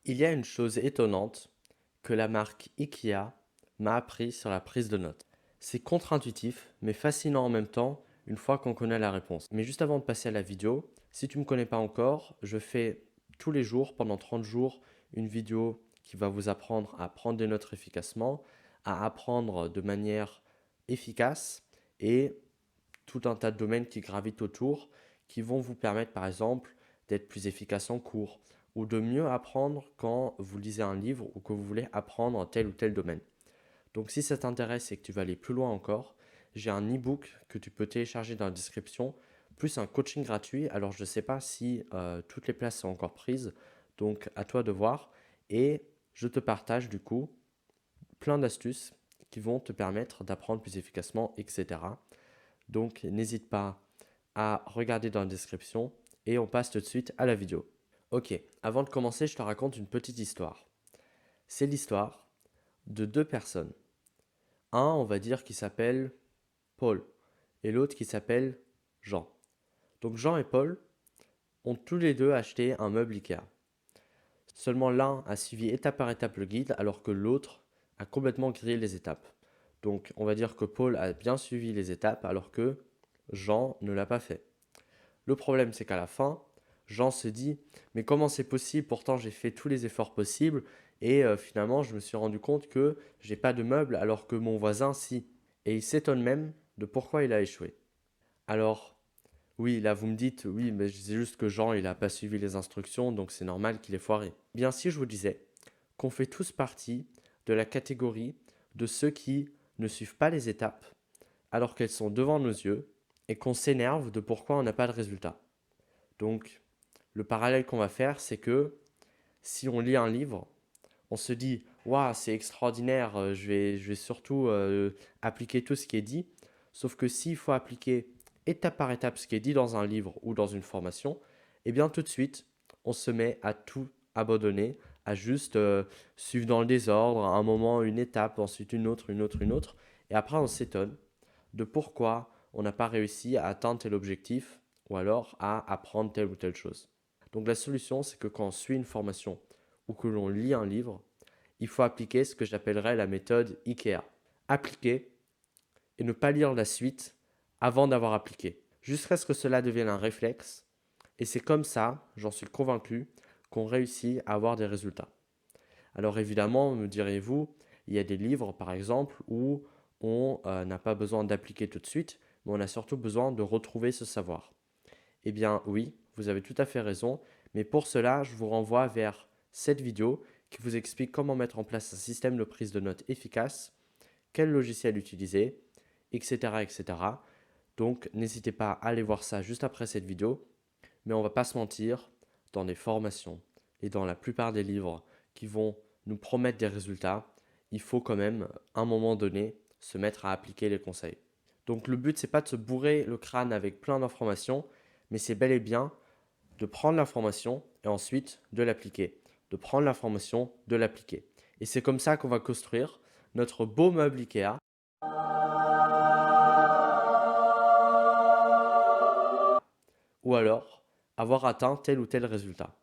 Il y a une chose étonnante que la marque IKEA m'a appris sur la prise de notes. C'est contre-intuitif, mais fascinant en même temps une fois qu'on connaît la réponse. Mais juste avant de passer à la vidéo, si tu ne me connais pas encore, je fais tous les jours, pendant 30 jours, une vidéo qui va vous apprendre à prendre des notes efficacement, à apprendre de manière efficace et tout un tas de domaines qui gravitent autour qui vont vous permettre par exemple d'être plus efficace en cours ou de mieux apprendre quand vous lisez un livre ou que vous voulez apprendre tel ou tel domaine. Donc si ça t'intéresse et que tu vas aller plus loin encore, j'ai un e-book que tu peux télécharger dans la description, plus un coaching gratuit. Alors je ne sais pas si toutes les places sont encore prises, donc à toi de voir. Et je te partage du coup plein d'astuces qui vont te permettre d'apprendre plus efficacement, etc. Donc n'hésite pas à regarder dans la description et on passe tout de suite à la vidéo. Ok, avant de commencer, je te raconte une petite histoire. C'est l'histoire de deux personnes. Un, on va dire, qui s'appelle Paul et l'autre qui s'appelle Jean. Donc Jean et Paul ont tous les deux acheté un meuble Ikea. Seulement l'un a suivi étape par étape le guide alors que l'autre a complètement grillé les étapes. Donc on va dire que Paul a bien suivi les étapes alors que Jean ne l'a pas fait. Le problème, c'est qu'à la fin, Jean se dit, mais comment c'est possible? Pourtant, j'ai fait tous les efforts possibles et finalement, je me suis rendu compte que j'ai pas de meuble alors que mon voisin, si. Et il s'étonne même de pourquoi il a échoué. Alors, oui, là, vous me dites, oui, mais c'est juste que Jean, il n'a pas suivi les instructions, donc c'est normal qu'il ait foiré. Bien, si je vous disais qu'on fait tous partie de la catégorie de ceux qui ne suivent pas les étapes alors qu'elles sont devant nos yeux et qu'on s'énerve de pourquoi on n'a pas de résultat. Donc, le parallèle qu'on va faire, c'est que si on lit un livre, on se dit waouh, c'est extraordinaire, je vais surtout appliquer tout ce qui est dit. Sauf que s'il faut appliquer étape par étape ce qui est dit dans un livre ou dans une formation, eh bien tout de suite, on se met à tout abandonner, à juste suivre dans le désordre, à un moment une étape, ensuite une autre, une autre, une autre. Et après, on s'étonne de pourquoi on n'a pas réussi à atteindre tel objectif ou alors à apprendre telle ou telle chose. Donc la solution, c'est que quand on suit une formation ou que l'on lit un livre, il faut appliquer ce que j'appellerais la méthode IKEA. Appliquer et ne pas lire la suite avant d'avoir appliqué. Jusqu'à ce que cela devienne un réflexe. Et c'est comme ça, j'en suis convaincu, qu'on réussit à avoir des résultats. Alors évidemment, me direz-vous, il y a des livres par exemple où on n'a pas besoin d'appliquer tout de suite, mais on a surtout besoin de retrouver ce savoir. Eh bien oui, vous avez tout à fait raison, mais pour cela, je vous renvoie vers cette vidéo qui vous explique comment mettre en place un système de prise de notes efficace, quel logiciel utiliser, etc. etc. Donc n'hésitez pas à aller voir ça juste après cette vidéo, mais on va pas se mentir, dans des formations et dans la plupart des livres qui vont nous promettre des résultats, il faut quand même, à un moment donné, se mettre à appliquer les conseils. Donc le but, c'est pas de se bourrer le crâne avec plein d'informations, mais c'est bel et bien de prendre l'information et ensuite de l'appliquer. De prendre l'information, de l'appliquer. Et c'est comme ça qu'on va construire notre beau meuble Ikea. Ou alors avoir atteint tel ou tel résultat.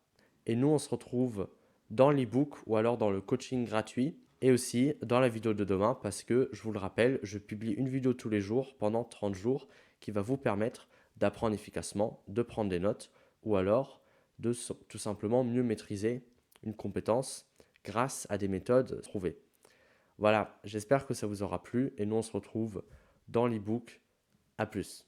Et nous, on se retrouve dans l'e-book ou alors dans le coaching gratuit et aussi dans la vidéo de demain parce que, je vous le rappelle, je publie une vidéo tous les jours pendant 30 jours qui va vous permettre d'apprendre efficacement, de prendre des notes ou alors de tout simplement mieux maîtriser une compétence grâce à des méthodes trouvées. Voilà, j'espère que ça vous aura plu et nous on se retrouve dans l'e-book. À plus.